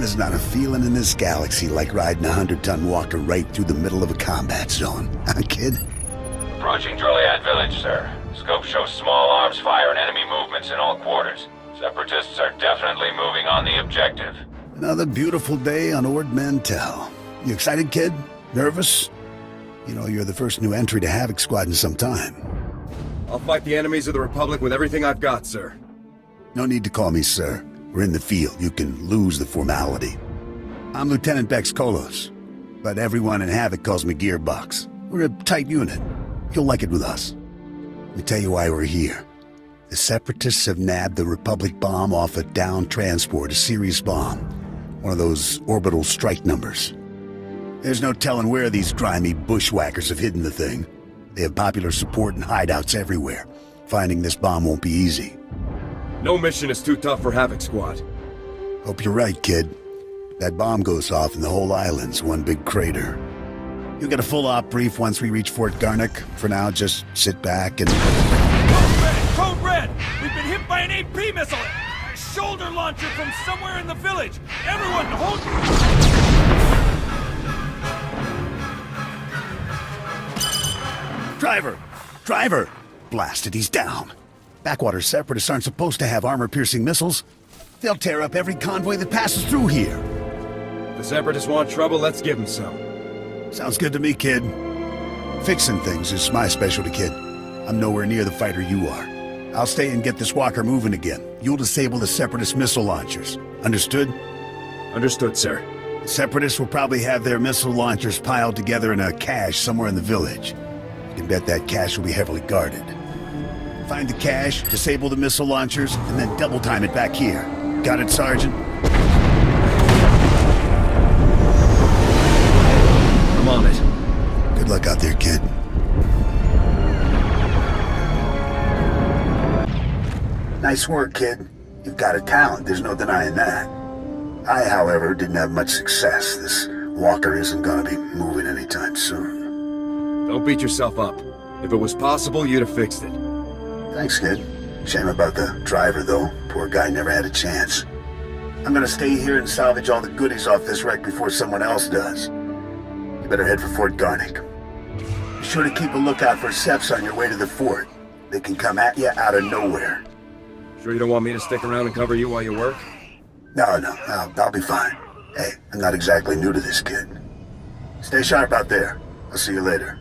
There's not a feeling in this galaxy like riding a 100-ton walker right through the middle of a combat zone. Huh, kid? Approaching Droliad village, sir. Scope shows small arms fire and enemy movements in all quarters. Separatists are definitely moving on the objective. Another beautiful day on Ord Mantell. You excited, kid? Nervous? You know, you're the first new entry to Havoc Squad in some time. I'll fight the enemies of the Republic with everything I've got, sir. No need to call me sir. We're in the field. You can lose the formality. I'm Lieutenant Bex Kolos, but everyone in Havoc calls me Gearbox. We're a tight unit. You'll like it with us. Let me tell you why we're here. The Separatists have nabbed the Republic bomb off a downed transport, a Sirius bomb. One of those orbital strike numbers. There's no telling where these grimy bushwhackers have hidden the thing. They have popular support and hideouts everywhere. Finding this bomb won't be easy. No mission is too tough for Havoc Squad. Hope you're right, kid. That bomb goes off and the whole island's one big crater. You'll get a full op brief once we reach Fort Garnick. For now, just sit back and... Code Red! Code Red! We've been hit by an AP missile! A shoulder launcher from somewhere in the village! Everyone, hold... Driver! Driver! Blasted, he's down. Backwater Separatists aren't supposed to have armor-piercing missiles. They'll tear up every convoy that passes through here. If the Separatists want trouble, let's give them some. Sounds good to me, kid. Fixing things is my specialty, kid. I'm nowhere near the fighter you are. I'll stay and get this walker moving again. You'll disable the Separatist missile launchers. Understood? Understood, sir. The Separatists will probably have their missile launchers piled together in a cache somewhere in the village. You can bet that cache will be heavily guarded. Find the cache, disable the missile launchers, and then double time it back here. Got it, Sergeant? I'm on it. Good luck out there, kid. Nice work, kid. You've got a talent, there's no denying that. I, however, didn't have much success. This walker isn't gonna be moving anytime soon. Don't beat yourself up. If it was possible, you'd have fixed it. Thanks, kid. Shame about the driver, though. Poor guy never had a chance. I'm gonna stay here and salvage all the goodies off this wreck before someone else does. You better head for Fort Garnick. Be sure to keep a lookout for Seps on your way to the fort. They can come at you out of nowhere. Sure you don't want me to stick around and cover you while you work? No, I'll be fine. Hey, I'm not exactly new to this, kid. Stay sharp out there. I'll see you later.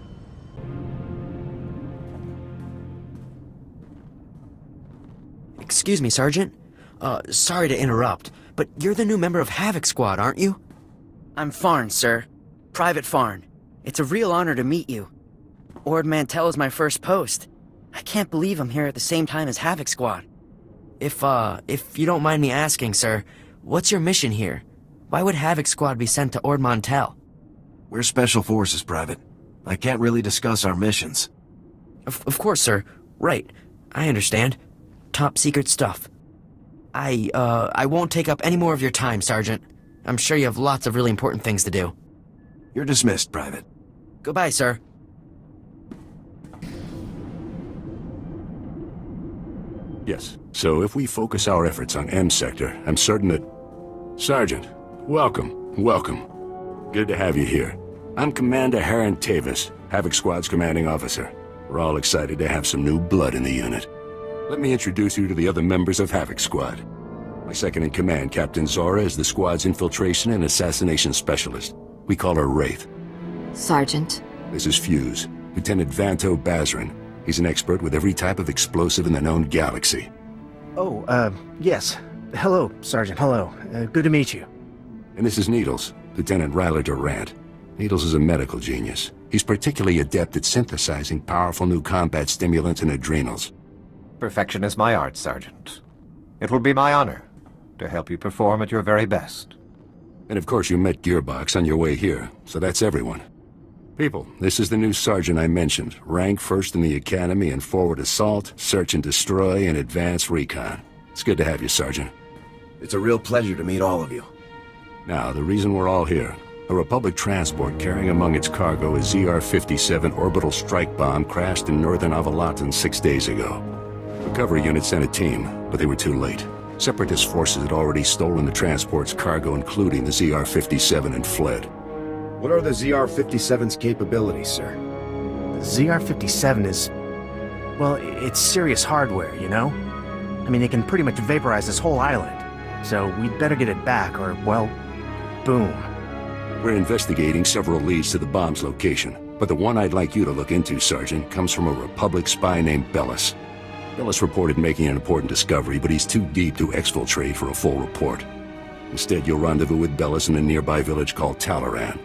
Excuse me, Sergeant. Sorry to interrupt, but you're the new member of Havoc Squad, aren't you? I'm Farn, sir. Private Farn. It's a real honor to meet you. Ord Mantell is my first post. I can't believe I'm here at the same time as Havoc Squad. If you don't mind me asking, sir, what's your mission here? Why would Havoc Squad be sent to Ord Mantell? We're Special Forces, Private. I can't really discuss our missions. Of course, sir. Right. I understand. Top secret stuff. I won't take up any more of your time, Sergeant. I'm sure you have lots of really important things to do. You're dismissed, Private. Goodbye, sir. Yes, so if we focus our efforts on M Sector, I'm certain that... Sergeant, welcome. Good to have you here. I'm Commander Harren Tavis, Havoc Squad's commanding officer. We're all excited to have some new blood in the unit. Let me introduce you to the other members of Havoc Squad. My second-in-command, Captain Zora, is the squad's infiltration and assassination specialist. We call her Wraith. Sergeant. This is Fuse, Lieutenant Vanto Bazrin. He's an expert with every type of explosive in the known galaxy. Oh, yes. Hello, Sergeant, hello. Good to meet you. And this is Needles, Lieutenant Ryler Durant. Needles is a medical genius. He's particularly adept at synthesizing powerful new combat stimulants and adrenals. Perfection is my art, Sergeant. It will be my honor to help you perform at your very best. And of course you met Gearbox on your way here, so that's everyone. People, this is the new sergeant I mentioned, rank first in the academy in forward assault, search and destroy, and advanced recon. It's good to have you, Sergeant. It's a real pleasure to meet all of you. Now, the reason we're all here. A Republic transport carrying among its cargo a ZR-57 orbital strike bomb crashed in northern Avalatan 6 days ago. Recovery unit sent a team, but they were too late. Separatist forces had already stolen the transport's cargo, including the ZR-57, and fled. What are the ZR-57's capabilities, sir? The ZR-57 is... well, it's serious hardware, you know? I mean, it can pretty much vaporize this whole island. So we'd better get it back, or, well, boom. We're investigating several leads to the bomb's location, but the one I'd like you to look into, Sergeant, comes from a Republic spy named Bellis. Bellis reported making an important discovery, but he's too deep to exfiltrate for a full report. Instead, you'll rendezvous with Bellis in a nearby village called Talaran.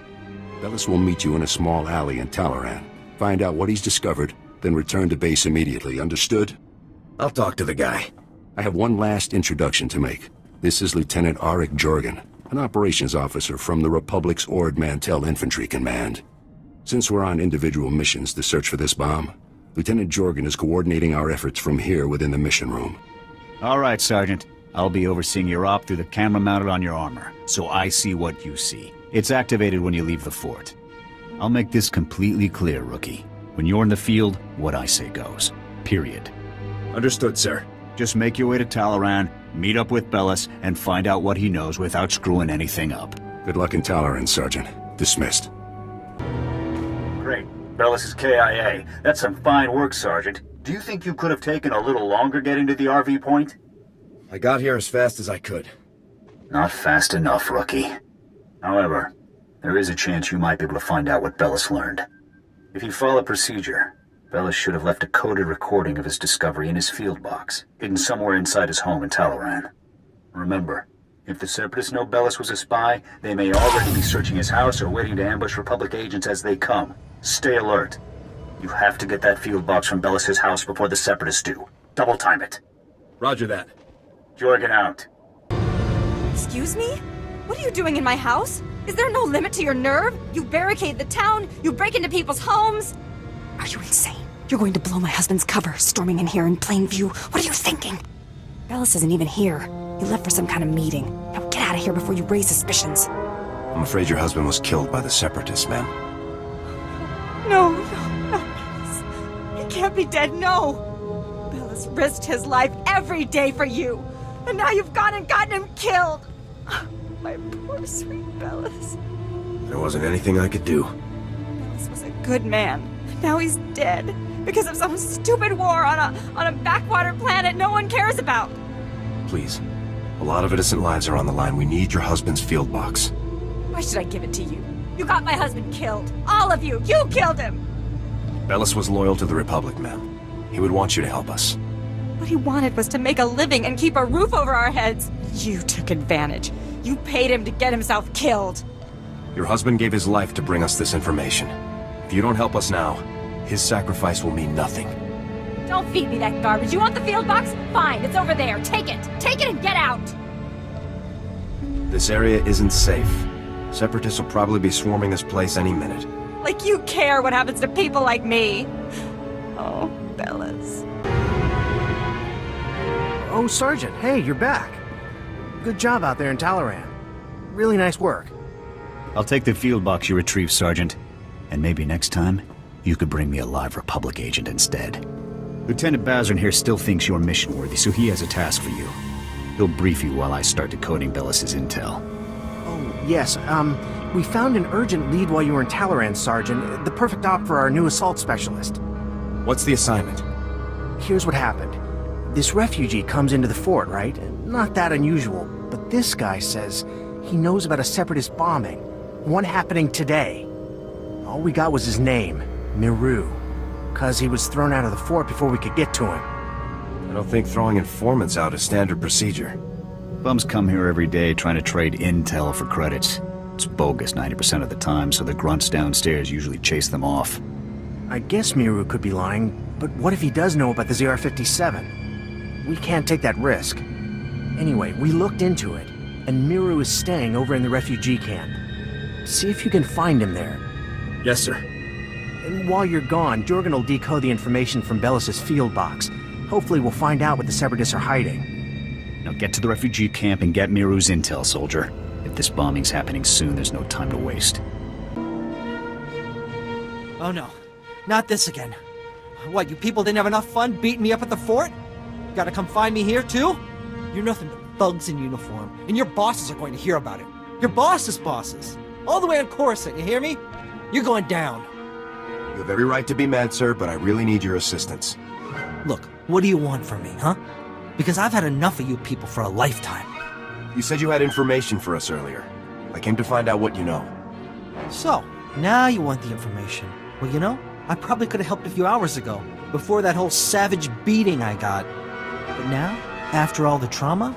Bellis will meet you in a small alley in Talaran. Find out what he's discovered, then return to base immediately, understood? I'll talk to the guy. I have one last introduction to make. This is Lieutenant Arik Jorgen, an operations officer from the Republic's Ord Mantell Infantry Command. Since we're on individual missions to search for this bomb, Lieutenant Jorgen is coordinating our efforts from here within the mission room. All right, Sergeant. I'll be overseeing your op through the camera mounted on your armor, so I see what you see. It's activated when you leave the fort. I'll make this completely clear, Rookie. When you're in the field, what I say goes. Period. Understood, sir. Just make your way to Talaran, meet up with Bellis, and find out what he knows without screwing anything up. Good luck in Talaran, Sergeant. Dismissed. Great. Bellis is KIA. That's some fine work, Sergeant. Do you think you could have taken a little longer getting to the RV point? I got here as fast as I could. Not fast enough, Rookie. However, there is a chance you might be able to find out what Bellis learned. If you follow procedure, Bellis should have left a coded recording of his discovery in his field box, hidden somewhere inside his home in Talaran. Remember, if the Separatists know Bellis was a spy, they may already be searching his house or waiting to ambush Republic agents as they come. Stay alert. You have to get that field box from Bellis' house before the Separatists do. Double time it. Roger that. Jorgen out. Excuse me? What are you doing in my house? Is there no limit to your nerve? You barricade the town, you break into people's homes. Are you insane? You're going to blow my husband's cover, storming in here in plain view. What are you thinking? Bellis isn't even here. He left for some kind of meeting. Now get out of here before you raise suspicions. I'm afraid your husband was killed by the Separatists, ma'am. No, not Bellis. He can't be dead, no. Bellis risked his life every day for you. And now you've gone and gotten him killed. My poor sweet Bellis. There wasn't anything I could do. Bellis was a good man. Now he's dead. Because of some stupid war on a backwater planet no one cares about. Please. A lot of innocent lives are on the line. We need your husband's field box. Why should I give it to you? You got my husband killed. All of you. You killed him. Bellis was loyal to the Republic, ma'am. He would want you to help us. What he wanted was to make a living and keep a roof over our heads. You took advantage. You paid him to get himself killed. Your husband gave his life to bring us this information. If you don't help us now, his sacrifice will mean nothing. Don't feed me that garbage. You want the field box? Fine, it's over there. Take it. Take it and get out. This area isn't safe. Separatists will probably be swarming this place any minute. Like you care what happens to people like me. Oh, Bellis. Oh, Sergeant, hey, you're back. Good job out there in Talaran. Really nice work. I'll take the field box you retrieved, Sergeant. And maybe next time, you could bring me a live Republic agent instead. Lieutenant Bazern here still thinks you're mission-worthy, so he has a task for you. He'll brief you while I start decoding Bellis' intel. Oh, yes, we found an urgent lead while you were in Talaran, Sergeant. The perfect op for our new assault specialist. What's the assignment? Here's what happened. This refugee comes into the fort, right? Not that unusual, but this guy says he knows about a Separatist bombing. One happening today. All we got was his name, Miru. 'Cause he was thrown out of the fort before we could get to him. I don't think throwing informants out is standard procedure. Bums come here every day trying to trade intel for credits. It's bogus 90% of the time, so the grunts downstairs usually chase them off. I guess Miru could be lying, but what if he does know about the ZR-57? We can't take that risk. Anyway, we looked into it, and Miru is staying over in the refugee camp. See if you can find him there. Yes, sir. And while you're gone, Jorgen will decode the information from Bellis' field box. Hopefully we'll find out what the Separatists are hiding. Now get to the refugee camp and get Miru's intel, soldier. If this bombing's happening soon, there's no time to waste. Oh no, not this again. What, you people didn't have enough fun beating me up at the fort? Gotta come find me here too? You're nothing but thugs in uniform, and your bosses are going to hear about it. Your boss's bosses. All the way on Coruscant, you hear me? You're going down. You have every right to be mad, sir, but I really need your assistance. Look, what do you want from me, huh? Because I've had enough of you people for a lifetime. You said you had information for us earlier. I came to find out what you know. So, now you want the information. Well, you know, I probably could have helped a few hours ago, before that whole savage beating I got. But now, after all the trauma,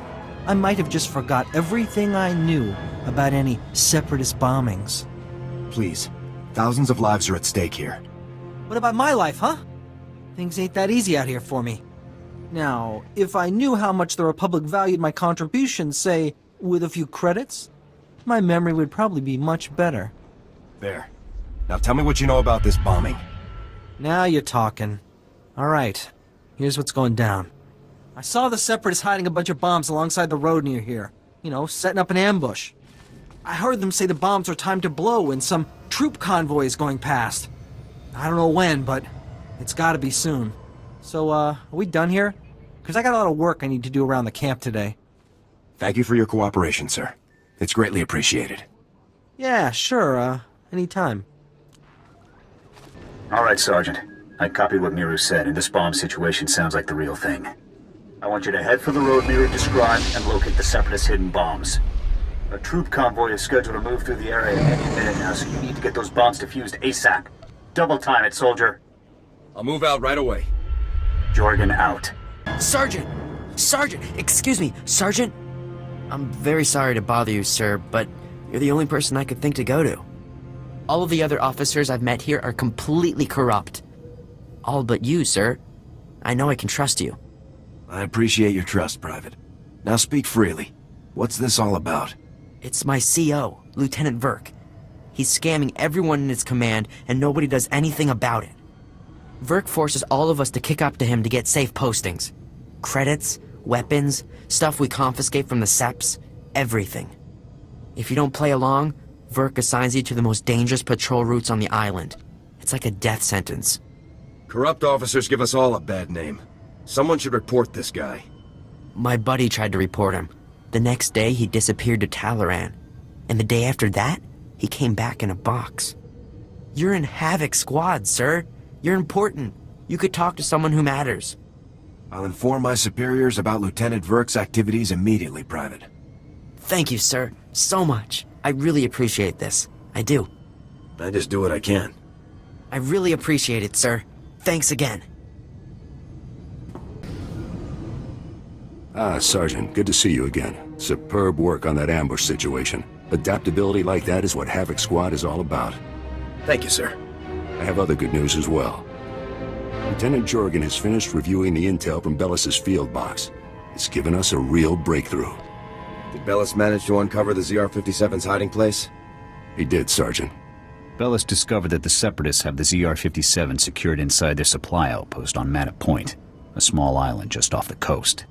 I might have just forgot everything I knew about any separatist bombings. Please, thousands of lives are at stake here. What about my life, huh? Things ain't that easy out here for me. Now, if I knew how much the Republic valued my contributions, say, with a few credits, my memory would probably be much better. There. Now tell me what you know about this bombing. Now you're talking. Alright, here's what's going down. I saw the Separatists hiding a bunch of bombs alongside the road near here. You know, setting up an ambush. I heard them say the bombs are timed to blow when some troop convoy is going past. I don't know when, but it's gotta be soon. So, are we done here? Because I got a lot of work I need to do around the camp today. Thank you for your cooperation, sir. It's greatly appreciated. Yeah, sure, anytime. All right, Sergeant. I copied what Miru said, and this bomb situation sounds like the real thing. I want you to head for the road Miru described and locate the Separatist hidden bombs. A troop convoy is scheduled to move through the area any minute now, so you need to get those bombs defused ASAP. Double time it, soldier. I'll move out right away. Jorgen out. Sergeant! Sergeant! Excuse me, Sergeant? I'm very sorry to bother you, sir, but you're the only person I could think to go to. All of the other officers I've met here are completely corrupt. All but you, sir. I know I can trust you. I appreciate your trust, Private. Now speak freely. What's this all about? It's my CO, Lieutenant Verk. He's scamming everyone in his command, and nobody does anything about it. Verk forces all of us to kick up to him to get safe postings. Credits, weapons, stuff we confiscate from the Seps, everything. If you don't play along, Verk assigns you to the most dangerous patrol routes on the island. It's like a death sentence. Corrupt officers give us all a bad name. Someone should report this guy. My buddy tried to report him. The next day, he disappeared to Talaran. And the day after that, he came back in a box. You're in Havoc Squad, sir. You're important. You could talk to someone who matters. I'll inform my superiors about Lieutenant Verk's activities immediately, Private. Thank you, sir. So much. I really appreciate this. I do. I just do what I can. I really appreciate it, sir. Thanks again. Ah, Sergeant, good to see you again. Superb work on that ambush situation. Adaptability like that is what Havoc Squad is all about. Thank you, sir. I have other good news as well. Lieutenant Jorgen has finished reviewing the intel from Bellis's field box. It's given us a real breakthrough. Did Bellis manage to uncover the ZR-57's hiding place? He did, Sergeant. Bellis discovered that the Separatists have the ZR-57 secured inside their supply outpost on Manor Point, a small island just off the coast.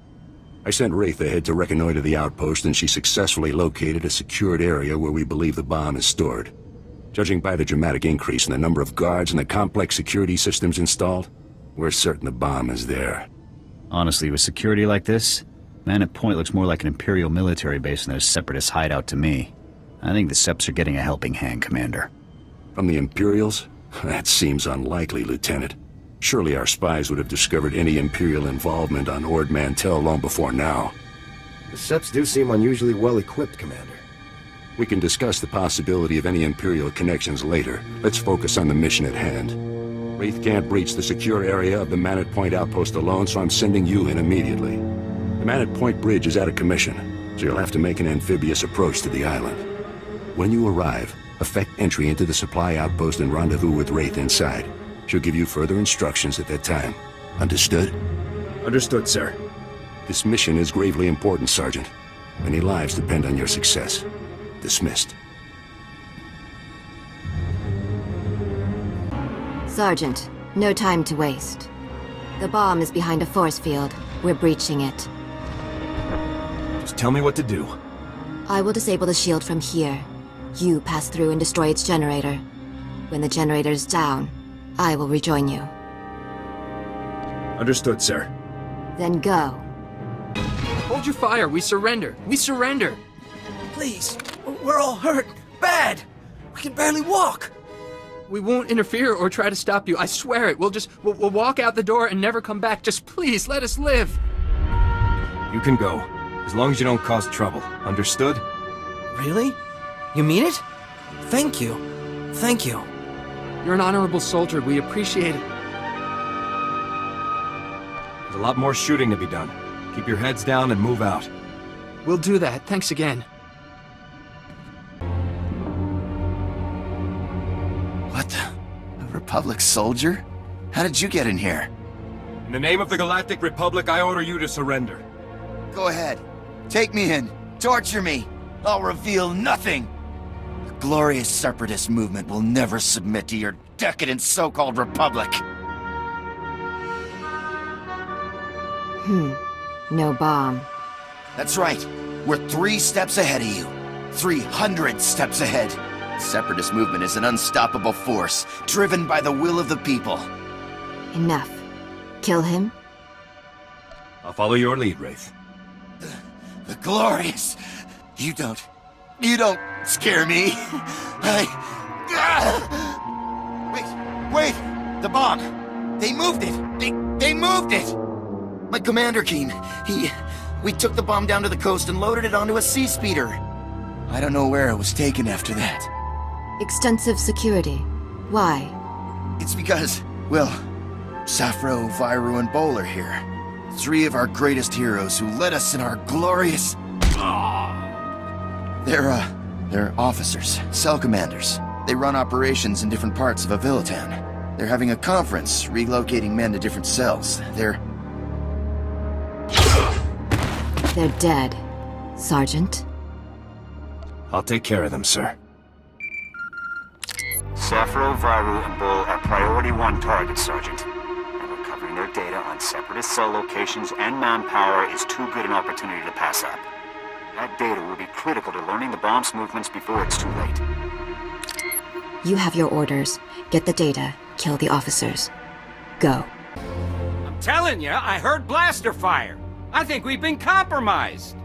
I sent Wraith ahead to reconnoiter the outpost, and she successfully located a secured area where we believe the bomb is stored. Judging by the dramatic increase in the number of guards and the complex security systems installed, we're certain the bomb is there. Honestly, with security like this, Manor Point looks more like an Imperial military base than a Separatist hideout to me. I think the Seps are getting a helping hand, Commander. From the Imperials? That seems unlikely, Lieutenant. Surely our spies would have discovered any Imperial involvement on Ord Mantell long before now. The Seps do seem unusually well-equipped, Commander. We can discuss the possibility of any Imperial connections later. Let's focus on the mission at hand. Wraith can't breach the secure area of the Manor Point outpost alone, so I'm sending you in immediately. The Manor Point bridge is out of commission, so you'll have to make an amphibious approach to the island. When you arrive, effect entry into the supply outpost and rendezvous with Wraith inside. She'll give you further instructions at that time. Understood? Understood, sir. This mission is gravely important, Sergeant. Many lives depend on your success. Dismissed. Sergeant, no time to waste. The bomb is behind a force field. We're breaching it. Just tell me what to do. I will disable the shield from here. You pass through and destroy its generator. When the generator is down, I will rejoin you. Understood, sir. Then go. Hold your fire. We surrender. We surrender. Please, we're all hurt. Bad. We can barely walk. We won't interfere or try to stop you. I swear it. We'll walk out the door and never come back. Just please, let us live. You can go, as long as you don't cause trouble. Understood? Really? You mean it? Thank you. Thank you. You're an honorable soldier. We appreciate it. There's a lot more shooting to be done. Keep your heads down and move out. We'll do that. Thanks again. What the? A Republic soldier? How did you get in here? In the name of the Galactic Republic, I order you to surrender. Go ahead. Take me in. Torture me. I'll reveal nothing. The glorious separatist movement will never submit to your decadent so-called Republic. No bomb. That's right. We're 3 steps ahead of you. 300 steps ahead. The separatist movement is an unstoppable force, driven by the will of the people. Enough. Kill him? I'll follow your lead, Wraith. The glorious... You don't scare me. Wait! The bomb! They moved it! They moved it! My commander came. We took the bomb down to the coast and loaded it onto a sea speeder. I don't know where it was taken after that. Extensive security. Why? It's because, well, SWTOR, Viru, and Bol are here. 3 of our greatest heroes who led us in our glorious... They're officers, cell commanders. They run operations in different parts of Avilitan. They're having a conference, relocating men to different cells. They're dead, Sergeant. I'll take care of them, sir. SWTOR, Viru, and Bol are Priority 1 targets, Sergeant. And recovering their data on Separatist cell locations and manpower is too good an opportunity to pass up. That data will be critical to learning the bomb's movements before it's too late. You have your orders. Get the data, kill the officers. Go. I'm telling you, I heard blaster fire. I think we've been compromised.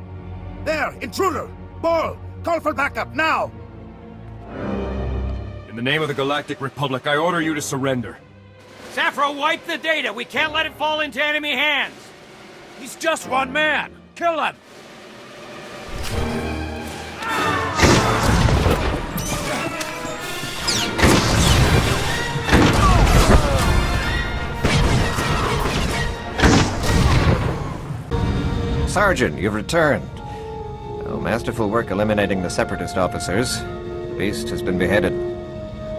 There, intruder! Bol, call for backup, now! In the name of the Galactic Republic, I order you to surrender. SWTOR, wipe the data. We can't let it fall into enemy hands. He's just one man. Kill him. Sergeant, you've returned. Oh, masterful work eliminating the Separatist officers. The beast has been beheaded.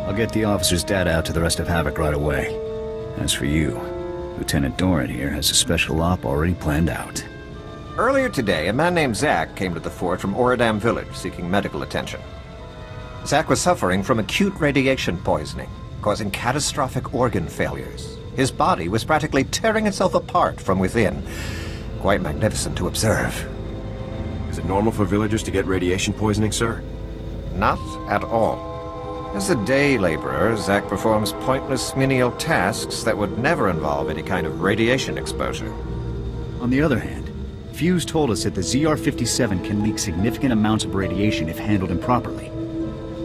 I'll get the officers' data out to the rest of Havoc right away. As for you, Lieutenant Doran here has a special op already planned out. Earlier today, a man named Zack came to the fort from Oradam village seeking medical attention. Zack was suffering from acute radiation poisoning, causing catastrophic organ failures. His body was practically tearing itself apart from within. Quite magnificent to observe. Is it normal for villagers to get radiation poisoning, sir? Not at all. As a day laborer, Zack performs pointless menial tasks that would never involve any kind of radiation exposure. On the other hand, Fuse told us that the ZR-57 can leak significant amounts of radiation if handled improperly.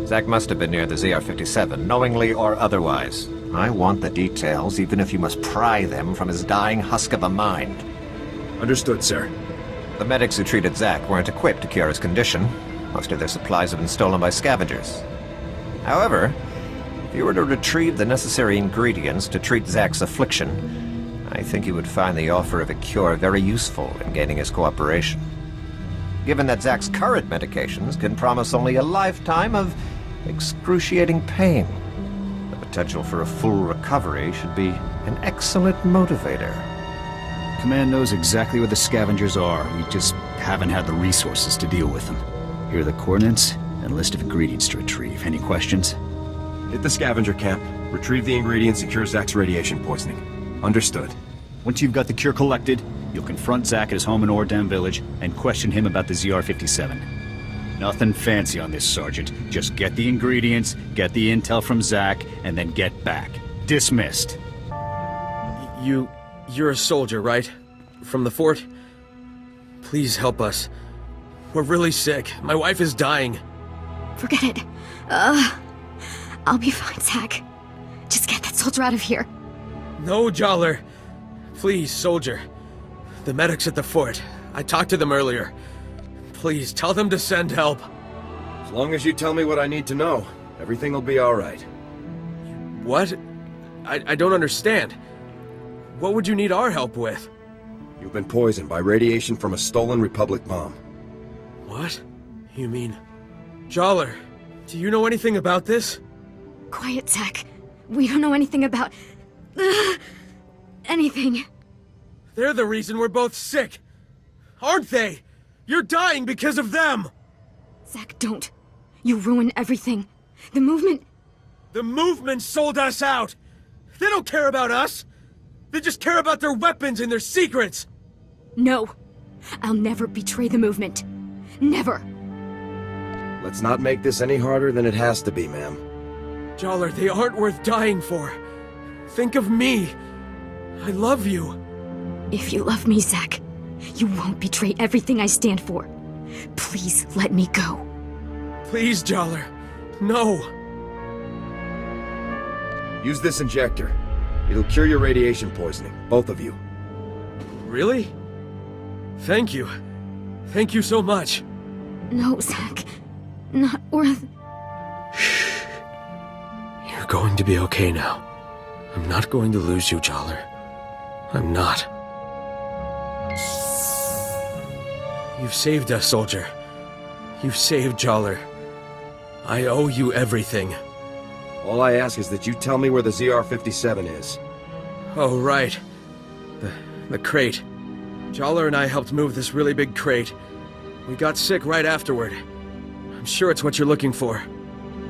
Zack must have been near the ZR-57, knowingly or otherwise. I want the details, even if you must pry them from his dying husk of a mind. Understood, sir. The medics who treated Zack weren't equipped to cure his condition. Most of their supplies have been stolen by scavengers. However, if you were to retrieve the necessary ingredients to treat Zack's affliction, I think you would find the offer of a cure very useful in gaining his cooperation. Given that Zack's current medications can promise only a lifetime of excruciating pain, the potential for a full recovery should be an excellent motivator. Command knows exactly where the scavengers are. We just haven't had the resources to deal with them. Here are the coordinates and a list of ingredients to retrieve. Any questions? Hit the scavenger camp, retrieve the ingredients, and cure Zack's radiation poisoning. Understood. Once you've got the cure collected, you'll confront Zack at his home in Oradam village and question him about the ZR-57. Nothing fancy on this, Sergeant. Just get the ingredients, get the intel from Zack, and then get back. Dismissed. You're a soldier, right? From the fort? Please help us. We're really sick. My wife is dying. Forget it. I'll be fine, Zach. Just get that soldier out of here. No, Jollar. Please, soldier. The medics at the fort. I talked to them earlier. Please, tell them to send help. As long as you tell me what I need to know, everything will be alright. What? I don't understand. What would you need our help with? You've been poisoned by radiation from a stolen Republic bomb. What? You mean... Jollar, do you know anything about this? Quiet, Zach. We don't know anything about... anything. They're the reason we're both sick. Aren't they? You're dying because of them! Zach, don't. You ruin everything. The movement... The movement sold us out! They don't care about us! They just care about their weapons and their secrets! No. I'll never betray the movement. Never. Let's not make this any harder than it has to be, ma'am. Jollar, they aren't worth dying for. Think of me. I love you. If you love me, Zach, you won't betray everything I stand for. Please let me go. Please, Jollar. No. Use this injector. It'll cure your radiation poisoning, both of you. Really? Thank you. Thank you so much. No, Zach. Not worth... Shh. You're going to be okay now. I'm not going to lose you, Jollar. I'm not. You've saved us, soldier. You've saved Jollar. I owe you everything. All I ask is that you tell me where the ZR-57 is. Oh, right. The crate. Jollar and I helped move this really big crate. We got sick right afterward. I'm sure it's what you're looking for.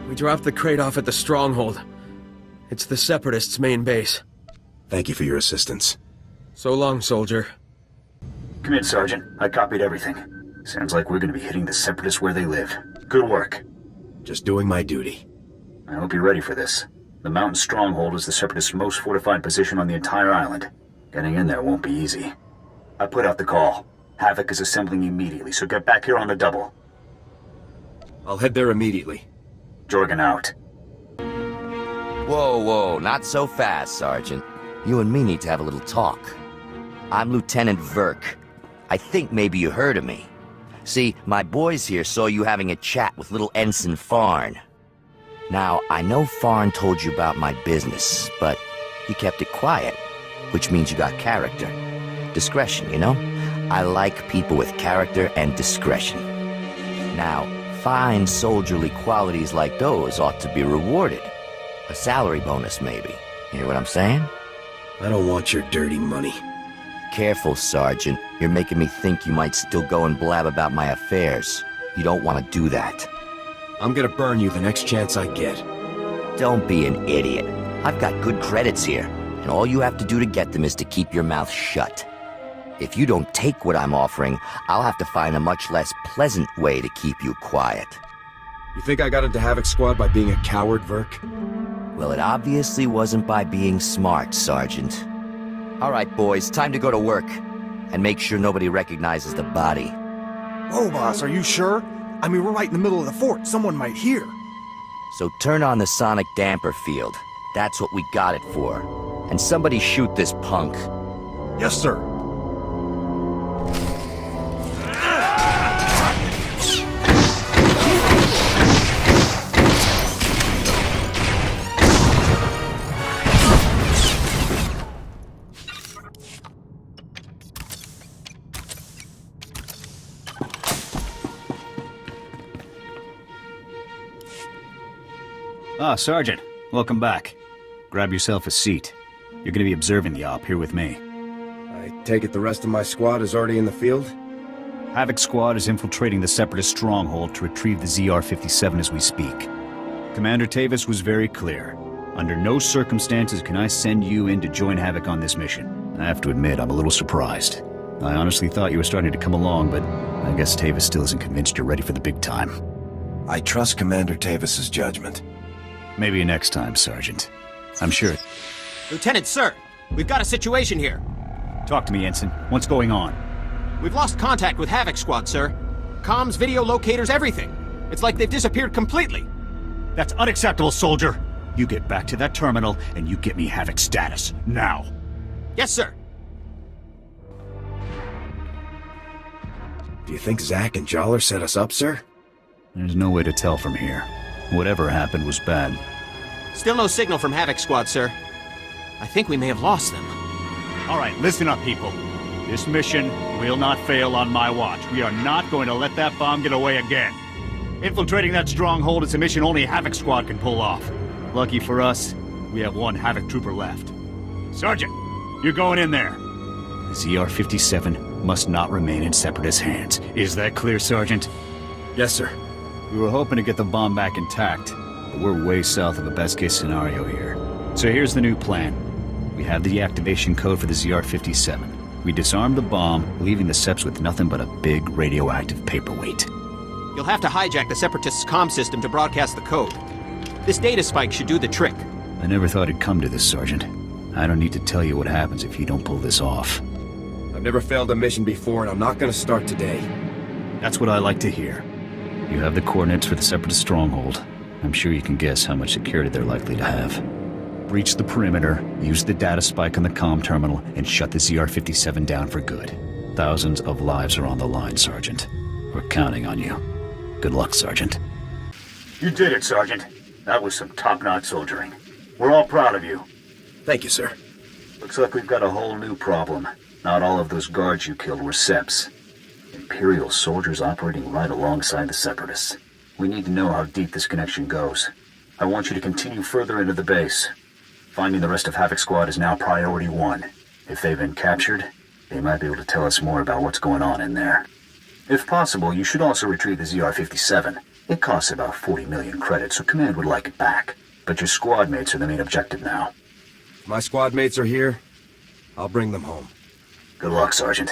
We dropped the crate off at the stronghold. It's the Separatists' main base. Thank you for your assistance. So long, soldier. Come in, Sergeant. I copied everything. Sounds like we're gonna be hitting the Separatists where they live. Good work. Just doing my duty. I hope you're ready for this. The mountain stronghold is the Separatists' most fortified position on the entire island. Getting in there won't be easy. I put out the call. Havoc is assembling immediately, so get back here on the double. I'll head there immediately. Jorgen out. Whoa, not so fast, Sergeant. You and me need to have a little talk. I'm Lieutenant Verk. I think maybe you heard of me. See, my boys here saw you having a chat with little Ensign Farn. Now, I know Farn told you about my business, but he kept it quiet, which means you got character. Discretion, you know? I like people with character and discretion. Now, fine soldierly qualities like those ought to be rewarded. A salary bonus, maybe. You hear what I'm saying? I don't want your dirty money. Careful, Sergeant. You're making me think you might still go and blab about my affairs. You don't want to do that. I'm gonna burn you the next chance I get. Don't be an idiot. I've got good credits here, and all you have to do to get them is to keep your mouth shut. If you don't take what I'm offering, I'll have to find a much less pleasant way to keep you quiet. You think I got into Havoc Squad by being a coward, Verk? Well, it obviously wasn't by being smart, Sergeant. All right, boys, time to go to work. And make sure nobody recognizes the body. Whoa, boss, are you sure? I mean, we're right in the middle of the fort. Someone might hear. So turn on the sonic damper field. That's what we got it for. And somebody shoot this punk. Yes, sir. Ah, Sergeant. Welcome back. Grab yourself a seat. You're gonna be observing the op here with me. I take it the rest of my squad is already in the field? Havoc Squad is infiltrating the Separatist stronghold to retrieve the ZR-57 as we speak. Commander Tavis was very clear. Under no circumstances can I send you in to join Havoc on this mission. I have to admit, I'm a little surprised. I honestly thought you were starting to come along, but I guess Tavis still isn't convinced you're ready for the big time. I trust Commander Tavis's judgment. Maybe next time, Sergeant. I'm sure. Lieutenant, sir! We've got a situation here. Talk to me, Ensign. What's going on? We've lost contact with Havoc Squad, sir. Comms, video locators, everything. It's like they've disappeared completely. That's unacceptable, soldier. You get back to that terminal, and you get me Havoc status, now. Yes, sir. Do you think Zack and Jollar set us up, sir? There's no way to tell from here. Whatever happened was bad. Still no signal from Havoc Squad, sir. I think we may have lost them. All right, listen up, people. This mission will not fail on my watch. We are not going to let that bomb get away again. Infiltrating that stronghold is a mission only a Havoc Squad can pull off. Lucky for us, we have one Havoc trooper left. Sergeant, you're going in there. The ZR-57 must not remain in Separatist hands. Is that clear, Sergeant? Yes, sir. We were hoping to get the bomb back intact, but we're way south of a best-case scenario here. So here's the new plan. We have the activation code for the ZR-57. We disarm the bomb, leaving the Seps with nothing but a big radioactive paperweight. You'll have to hijack the Separatists' comm system to broadcast the code. This data spike should do the trick. I never thought it'd come to this, Sergeant. I don't need to tell you what happens if you don't pull this off. I've never failed a mission before, and I'm not gonna start today. That's what I like to hear. You have the coordinates for the Separatist stronghold. I'm sure you can guess how much security they're likely to have. Breach the perimeter, use the data spike on the comm terminal, and shut the ZR-57 down for good. Thousands of lives are on the line, Sergeant. We're counting on you. Good luck, Sergeant. You did it, Sergeant. That was some top-notch soldiering. We're all proud of you. Thank you, sir. Looks like we've got a whole new problem. Not all of those guards you killed were Seps. Imperial soldiers operating right alongside the Separatists. We need to know how deep this connection goes. I want you to continue further into the base. Finding the rest of Havoc Squad is now priority 1. If they've been captured, they might be able to tell us more about what's going on in there. If possible, you should also retrieve the ZR-57. It costs about 40 million credits, so Command would like it back. But your squad mates are the main objective now. If my squad mates are here, I'll bring them home. Good luck, Sergeant.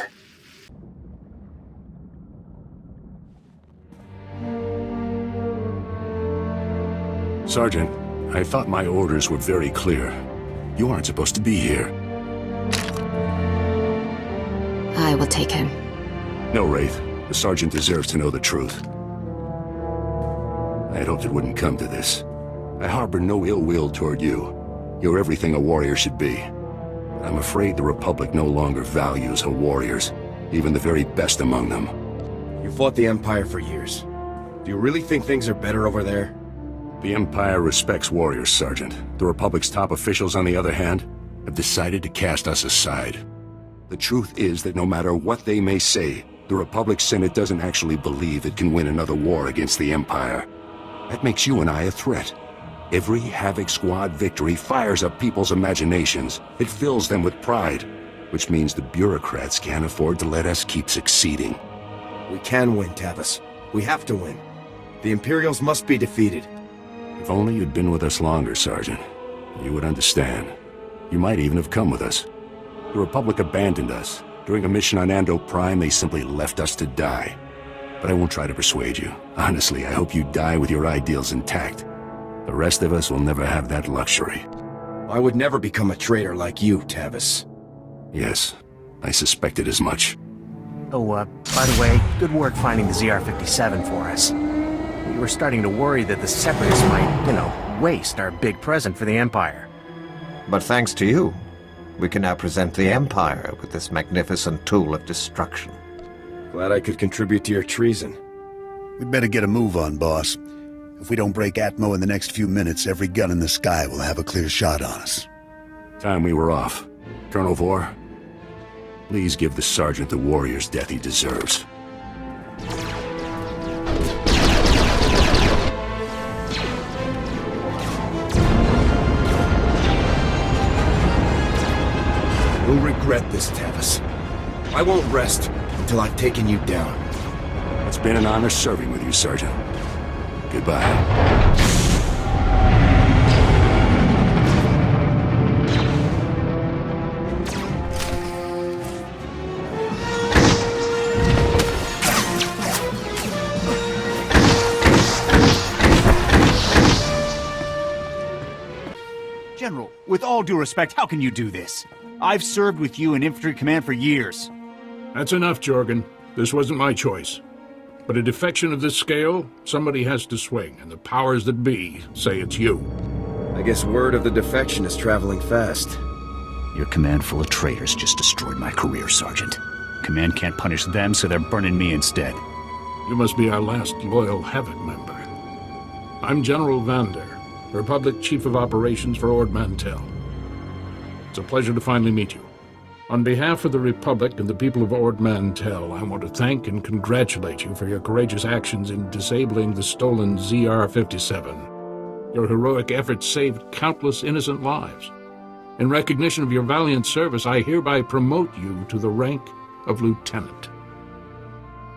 Sergeant, I thought my orders were very clear. You aren't supposed to be here. I will take him. No, Wraith. The Sergeant deserves to know the truth. I had hoped it wouldn't come to this. I harbor no ill will toward you. You're everything a warrior should be. I'm afraid the Republic no longer values her warriors, even the very best among them. You fought the Empire for years. Do you really think things are better over there? The Empire respects warriors, Sergeant. The Republic's top officials, on the other hand, have decided to cast us aside. The truth is that no matter what they may say, the Republic's Senate doesn't actually believe it can win another war against the Empire. That makes you and I a threat. Every Havoc Squad victory fires up people's imaginations. It fills them with pride, which means the bureaucrats can't afford to let us keep succeeding. We can win, Tavis. We have to win. The Imperials must be defeated. If only you'd been with us longer, Sergeant. You would understand. You might even have come with us. The Republic abandoned us. During a mission on Ando Prime, they simply left us to die. But I won't try to persuade you. Honestly, I hope you die with your ideals intact. The rest of us will never have that luxury. I would never become a traitor like you, Tavis. Yes, I suspected as much. Oh, by the way, good work finding the ZR-57 for us. We were starting to worry that the Separatists might, waste our big present for the Empire. But thanks to you, we can now present the Empire with this magnificent tool of destruction. Glad I could contribute to your treason. We'd better get a move on, boss. If we don't break Atmo in the next few minutes, every gun in the sky will have a clear shot on us. Time we were off. Colonel Vor, please give the Sergeant the warrior's death he deserves. You'll regret this, Tavis. I won't rest until I've taken you down. It's been an honor serving with you, Sergeant. Goodbye. General, with all due respect, how can you do this? I've served with you in Infantry Command for years. That's enough, Jorgen. This wasn't my choice. But a defection of this scale, somebody has to swing, and the powers that be say it's you. I guess word of the defection is traveling fast. Your command full of traitors just destroyed my career, Sergeant. Command can't punish them, so they're burning me instead. You must be our last loyal Havoc member. I'm General Vander, Republic Chief of Operations for Ord Mantell. It's a pleasure to finally meet you. On behalf of the Republic and the people of Ord Mantell, I want to thank and congratulate you for your courageous actions in disabling the stolen ZR-57. Your heroic efforts saved countless innocent lives. In recognition of your valiant service, I hereby promote you to the rank of Lieutenant.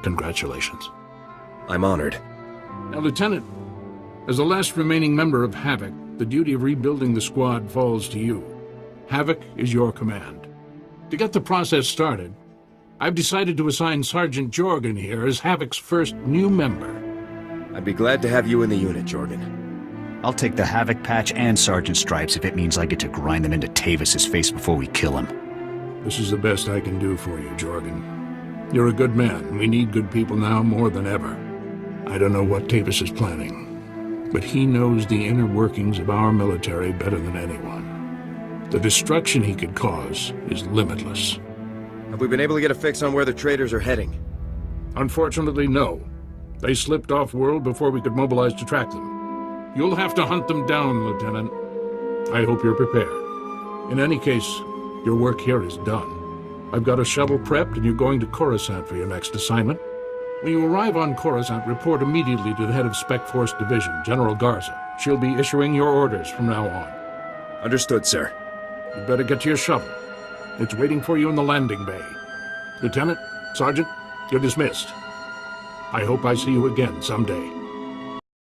Congratulations. I'm honored. Now, Lieutenant, as the last remaining member of Havoc, the duty of rebuilding the squad falls to you. Havoc is your command. To get the process started, I've decided to assign Sergeant Jorgen here as Havoc's first new member. I'd be glad to have you in the unit, Jorgen. I'll take the Havoc patch and Sergeant Stripes if it means I get to grind them into Tavis's face before we kill him. This is the best I can do for you, Jorgen. You're a good man. We need good people now more than ever. I don't know what Tavis is planning, but he knows the inner workings of our military better than anyone. The destruction he could cause is limitless. Have we been able to get a fix on where the traitors are heading? Unfortunately, no. They slipped off-world before we could mobilize to track them. You'll have to hunt them down, Lieutenant. I hope you're prepared. In any case, your work here is done. I've got a shuttle prepped and you're going to Coruscant for your next assignment. When you arrive on Coruscant, report immediately to the head of Spec Force Division, General Garza. She'll be issuing your orders from now on. Understood, sir. You'd better get to your shuttle. It's waiting for you in the landing bay. Lieutenant, Sergeant, you're dismissed. I hope I see you again someday.